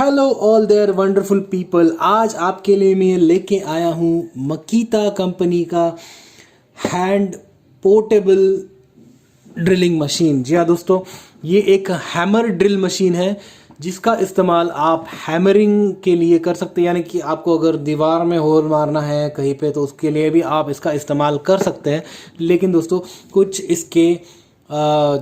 Hello all there wonderful people. आज आपके लिए मैं लेके आया हूँ मकीता कंपनी का हैंड पोर्टेबल ड्रिलिंग मशीन। जी हाँ दोस्तों, ये एक हैमर ड्रिल मशीन है जिसका इस्तेमाल आप हैमरिंग के लिए कर सकते हैं। यानी कि आपको अगर दीवार में होल मारना है कहीं पे तो उसके लिए भी आप इसका इस्तेमाल कर सकते हैं। लेकिन दोस्तों कुछ इसके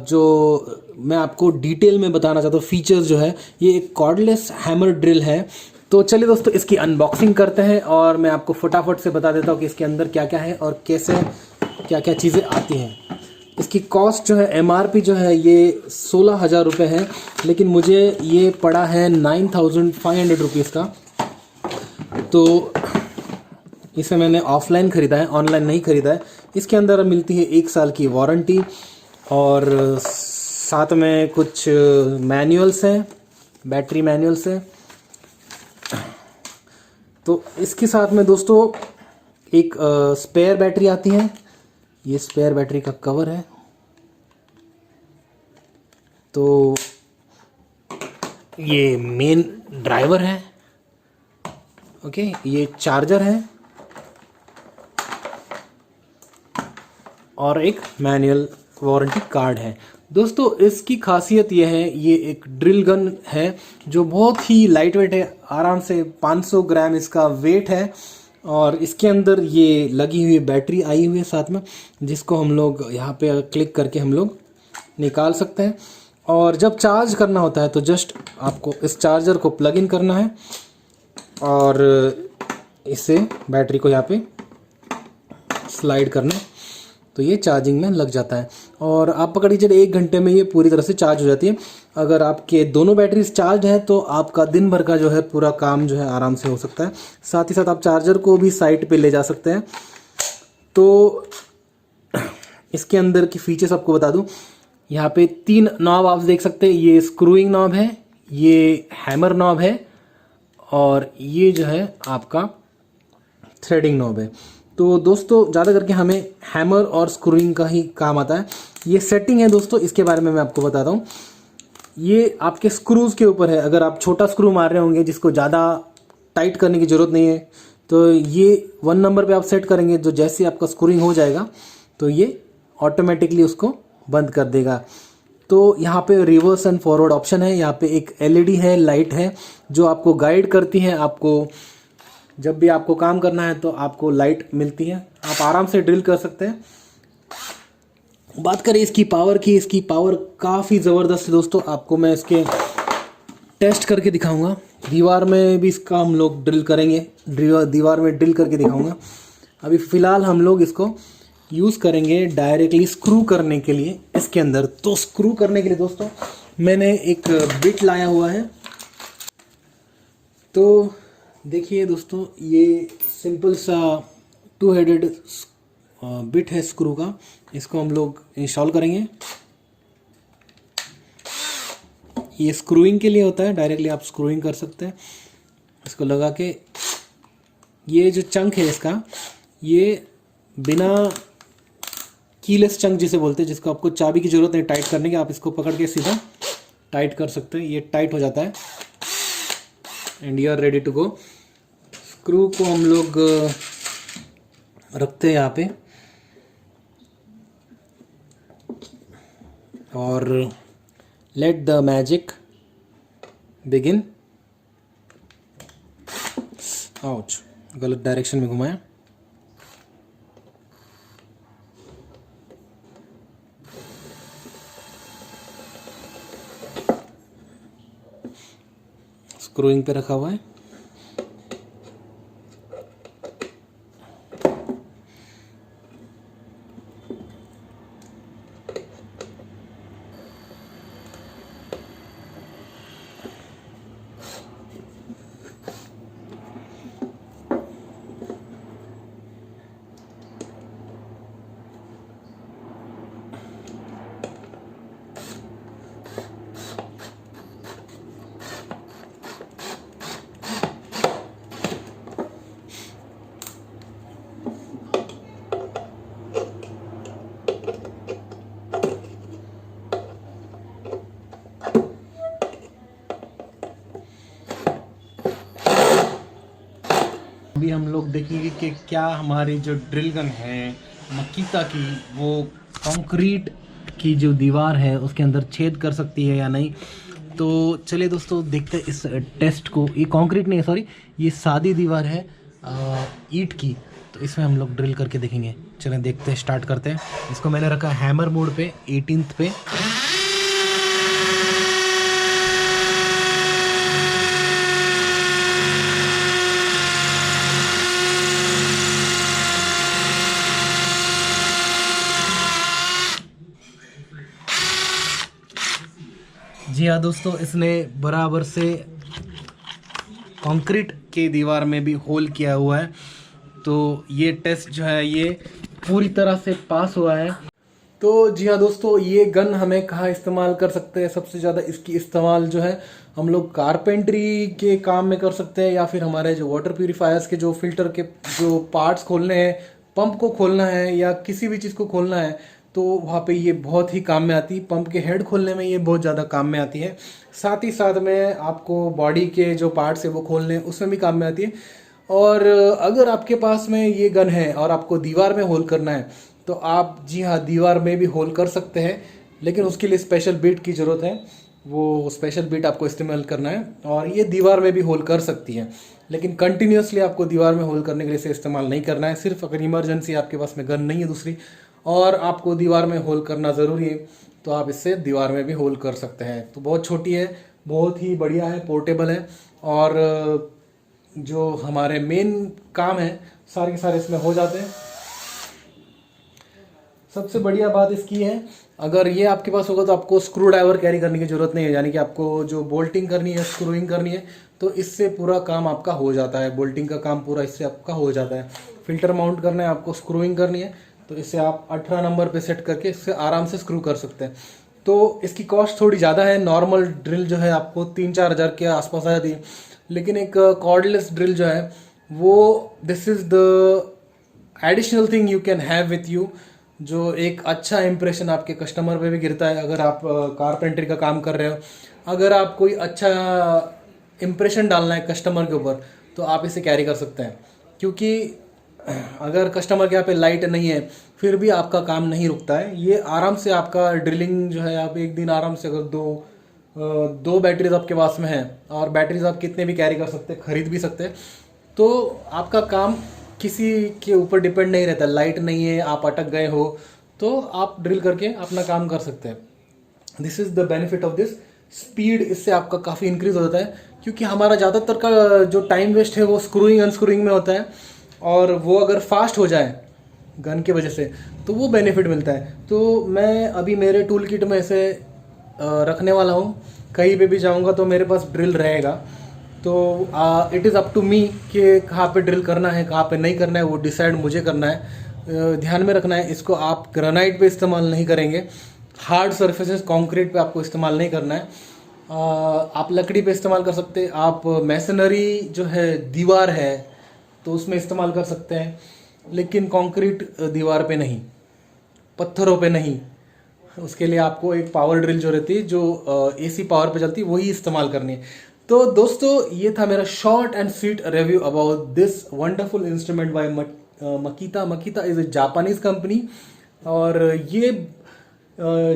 जो मैं आपको डिटेल में बताना चाहता हूँ फीचर्स जो है, ये एक कॉर्डलेस हैमर ड्रिल है। तो चलिए दोस्तों इसकी अनबॉक्सिंग करते हैं और मैं आपको फटाफट से बता देता हूँ कि इसके अंदर क्या क्या है और कैसे क्या क्या चीज़ें आती हैं। इसकी कॉस्ट जो है एमआरपी जो है ये 16,000 रुपये है, लेकिन मुझे ये पड़ा है 9,500 रुपीज़ का। तो इसे मैंने ऑफलाइन ख़रीदा है, ऑनलाइन नहीं ख़रीदा है। इसके अंदर मिलती है 1 साल की वारंटी और साथ में कुछ मैनुअल्स हैं, बैटरी मैनुअल्स हैं। तो इसके साथ में दोस्तों एक स्पेयर बैटरी आती है। ये स्पेयर बैटरी का कवर है। तो ये मेन ड्राइवर है, ओके। ये चार्जर है और एक मैनुअल वारंटी कार्ड है। दोस्तों इसकी खासियत यह है, ये एक ड्रिल गन है जो बहुत ही लाइट वेट है। आराम से 500 ग्राम इसका वेट है और इसके अंदर ये लगी हुई बैटरी आई हुई है साथ में, जिसको हम लोग यहाँ पे क्लिक करके हम लोग निकाल सकते हैं। और जब चार्ज करना होता है तो जस्ट आपको इस चार्जर को प्लग इन करना है और इससे बैटरी को यहाँ पे स्लाइड करना है तो ये चार्जिंग में लग जाता है। और आप पकड़ लीजिए 1 घंटे में ये पूरी तरह से चार्ज हो जाती है। अगर आपके दोनों बैटरीज चार्ज है तो आपका दिन भर का जो है पूरा काम जो है आराम से हो सकता है। साथ ही साथ आप चार्जर को भी साइड पे ले जा सकते हैं। तो इसके अंदर की फीचर्स आपको बता दूं, यहाँ पे 3 नॉब आप देख सकते हैं। ये स्क्रूइंग नॉब है, ये हैमर नॉब है और ये जो है आपका थ्रेडिंग नॉब है। तो दोस्तों ज़्यादा करके हमें हैमर और स्क्रूइंग का ही काम आता है। ये सेटिंग है दोस्तों, इसके बारे में मैं आपको बताता हूँ। ये आपके स्क्रूज़ के ऊपर है। अगर आप छोटा स्क्रू मार रहे होंगे जिसको ज़्यादा टाइट करने की ज़रूरत नहीं है तो ये 1 नंबर पे आप सेट करेंगे। जो जैसे आपका स्क्रूइंग हो जाएगा तो ये ऑटोमेटिकली उसको बंद कर देगा। तो यहाँ पे रिवर्स एंड फॉरवर्ड ऑप्शन है। यहाँ पे एक एलईडी है, लाइट है जो आपको गाइड करती है। आपको जब भी आपको काम करना है तो आपको लाइट मिलती है, आप आराम से ड्रिल कर सकते हैं। बात करें इसकी पावर की, इसकी पावर काफ़ी ज़बरदस्त है दोस्तों। आपको मैं इसके टेस्ट करके दिखाऊंगा। दीवार में भी इसका हम लोग ड्रिल करेंगे, दीवार में ड्रिल करके दिखाऊंगा। अभी फ़िलहाल हम लोग इसको यूज़ करेंगे डायरेक्टली स्क्रू करने के लिए इसके अंदर। तो स्क्रू करने के लिए दोस्तों मैंने एक बिट लाया हुआ है। तो देखिए दोस्तों, ये सिंपल सा 2 हेडेड बिट है स्क्रू का। इसको हम लोग इंस्टॉल करेंगे। ये स्क्रूइंग के लिए होता है, डायरेक्टली आप स्क्रूइंग कर सकते हैं। इसको लगा के ये जो चंक है इसका, ये बिना कीलेस चंक जिसे बोलते हैं, जिसको आपको चाबी की ज़रूरत नहीं टाइट करने की, आप इसको पकड़ के सीधा टाइट कर सकते हैं। ये टाइट हो जाता है and you are ready to go. Screw को हम लोग रखते हैं यहाँ पे और let the magic begin. Ouch, गलत डायरेक्शन में घुमाया। स्क्रूइंग पे रखा हुआ है। अभी हम लोग देखेंगे कि क्या हमारी जो ड्रिल गन है मकीता की, वो कंक्रीट की जो दीवार है उसके अंदर छेद कर सकती है या नहीं। तो चलिए दोस्तों देखते हैं इस टेस्ट को। ये कंक्रीट नहीं है, सॉरी, ये सादी दीवार है ईंट की। तो इसमें हम लोग ड्रिल करके देखेंगे। चलें देखते हैं, स्टार्ट करते हैं। इसको मैंने रखा हैमर मोड पे 18th पे। जी हाँ दोस्तों, इसने बराबर से कंक्रीट के दीवार में भी होल किया हुआ है। तो ये टेस्ट जो है ये पूरी तरह से पास हुआ है। तो जी हाँ दोस्तों, ये गन हमें कहाँ इस्तेमाल कर सकते हैं? सबसे ज़्यादा इसकी इस्तेमाल जो है हम लोग कारपेंट्री के काम में कर सकते हैं, या फिर हमारे जो वाटर प्यूरीफायर्स के जो फिल्टर के जो पार्ट्स खोलने हैं, पंप को खोलना है या किसी भी चीज़ को खोलना है, तो वहाँ पे ये बहुत ही काम में आती है। पंप के हेड खोलने में ये बहुत ज़्यादा काम में आती है। साथ ही साथ में आपको बॉडी के जो पार्ट्स है वो खोलने उसमें भी काम में आती है। और अगर आपके पास में ये गन है और आपको दीवार में होल करना है, तो आप जी हाँ दीवार में भी होल कर सकते हैं, लेकिन उसके लिए स्पेशल बीट की ज़रूरत है। वो स्पेशल बीट आपको इस्तेमाल करना है और ये दीवार में भी होल कर सकती है, लेकिन कंटिन्यूसली आपको दीवार में होल करने के लिए इसे इस्तेमाल नहीं करना है। सिर्फ अगर इमरजेंसी आपके पास में गन नहीं है दूसरी और आपको दीवार में होल करना ज़रूरी है, तो आप इससे दीवार में भी होल कर सकते हैं। तो बहुत छोटी है, बहुत ही बढ़िया है, पोर्टेबल है, और जो हमारे मेन काम है सारे के सारे इसमें हो जाते हैं। सबसे बढ़िया बात इसकी है, अगर ये आपके पास होगा तो आपको स्क्रू ड्राइवर कैरी करने की ज़रूरत नहीं है, यानी कि आपको जो बोल्टिंग करनी है, स्क्रूइंग करनी है, तो इससे पूरा काम आपका हो जाता है। बोल्टिंग का काम पूरा इससे आपका हो जाता है। फिल्टर माउंट करना है, आपको स्क्रूइंग करनी है, तो इससे आप 18 नंबर पे सेट करके इससे आराम से स्क्रू कर सकते हैं। तो इसकी कॉस्ट थोड़ी ज़्यादा है। नॉर्मल ड्रिल जो है आपको 3-4 हज़ार के आसपास आ जाती है, लेकिन एक कॉर्डलेस ड्रिल जो है वो this is the additional thing you can have with you, जो एक अच्छा इंप्रेशन आपके कस्टमर पे भी गिरता है। अगर आप कारपेंटरी का काम कर रहे हो, अगर आप कोई अच्छा इंप्रेशन डालना है कस्टमर के ऊपर, तो आप इसे कैरी कर सकते हैं। क्योंकि अगर कस्टमर के यहाँ पे लाइट नहीं है फिर भी आपका काम नहीं रुकता है। ये आराम से आपका ड्रिलिंग जो है, आप एक दिन आराम से अगर दो बैटरीज आपके पास में है, और बैटरीज आप कितने भी कैरी कर सकते हैं, खरीद भी सकते हैं, तो आपका काम किसी के ऊपर डिपेंड नहीं रहता। लाइट नहीं है, आप अटक गए हो, तो आप ड्रिल करके अपना काम कर सकते हैं। This is the benefit of this. Speed इससे आपका काफ़ी इंक्रीज हो जाता है, क्योंकि हमारा ज़्यादातर का जो टाइम वेस्ट है वो स्क्रूइंग अनस्क्रूइंग में होता है, और वो अगर फास्ट हो जाए गन की वजह से तो वो बेनिफिट मिलता है। तो मैं अभी मेरे टूल किट में इसे रखने वाला हूँ। कहीं पे भी जाऊँगा तो मेरे पास ड्रिल रहेगा। तो it is up to me कि कहाँ पे ड्रिल करना है, कहाँ पे नहीं करना है, वो डिसाइड मुझे करना है। ध्यान में रखना है, इसको आप ग्रेनाइट पे इस्तेमाल नहीं करेंगे, हार्ड सर्फेसेस कंक्रीट पे आपको इस्तेमाल नहीं करना है। आप लकड़ी पे इस्तेमाल कर सकते हैं, आप मैसनरी जो है दीवार है तो उसमें इस्तेमाल कर सकते हैं, लेकिन कंक्रीट दीवार पे नहीं, पत्थरों पे नहीं। उसके लिए आपको एक पावर ड्रिल जो रहती है, जो एसी पावर पे चलती है, वही इस्तेमाल करनी है। तो दोस्तों ये था मेरा short and sweet review about this wonderful instrument by Makita. Makita is a Japanese company, और ये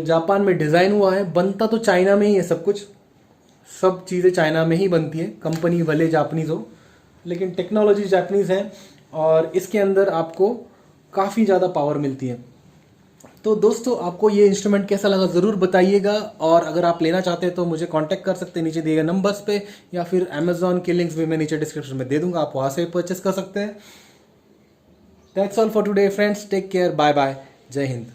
जापान में डिज़ाइन हुआ है। बनता तो चाइना में ही है, सब चीज़ें चाइना में ही बनती है। कंपनी भले जापानीज हो, लेकिन टेक्नोलॉजी जापानीज है, और इसके अंदर आपको काफ़ी ज़्यादा पावर मिलती है। तो दोस्तों आपको ये इंस्ट्रूमेंट कैसा लगा ज़रूर बताइएगा, और अगर आप लेना चाहते हैं तो मुझे कांटेक्ट कर सकते हैं नीचे दिए गए नंबर्स पे, या फिर अमेजोन के लिंक्स भी मैं नीचे डिस्क्रिप्शन में दे दूंगा, आप वहाँ से परचेस कर सकते हैं। That's all for today friends, take care, bye bye, जय हिंद।